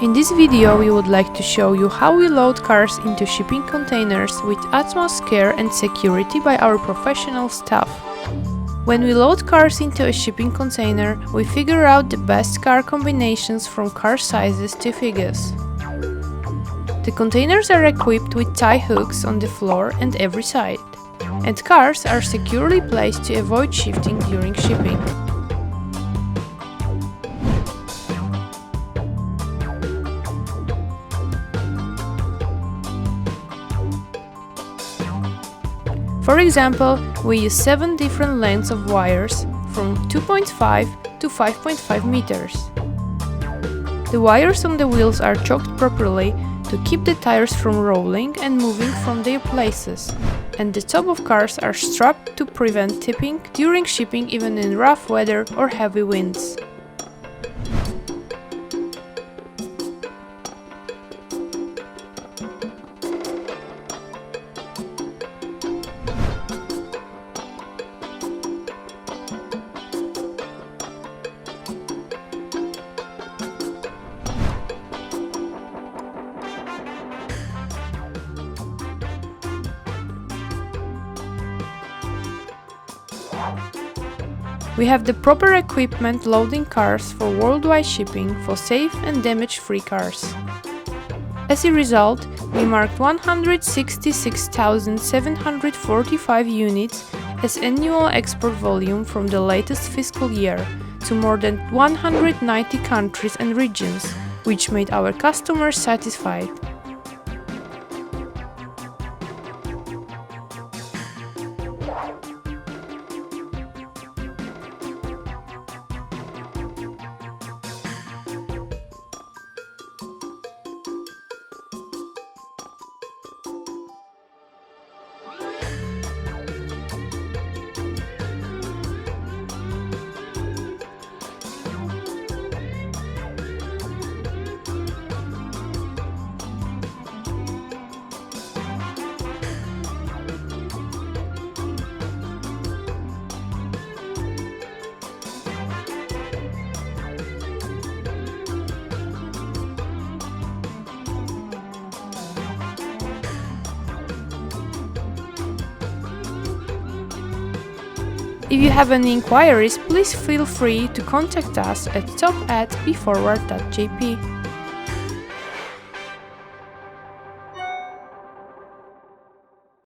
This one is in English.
In this video we would like to show you how we load cars into shipping containers with utmost care and security by our professional staff. When we load cars into a shipping container, we figure out the best car combinations from car sizes to figures. The containers are equipped with tie hooks on the floor and every side, and cars are securely placed to avoid shifting during shipping. For example, we use 7 different lengths of wires from 2.5 to 5.5 meters. The wires on the wheels are choked properly to keep the tires from rolling and moving from their places, and the top of cars are strapped to prevent tipping during shipping even in rough weather or heavy winds. We have the proper equipment loading cars for worldwide shipping for safe and damage-free cars. As a result, we marked 166,745 units as annual export volume from the latest fiscal year to more than 190 countries and regions, which made our customers satisfied. If you have any inquiries, please feel free to contact us at top@bforward.jp.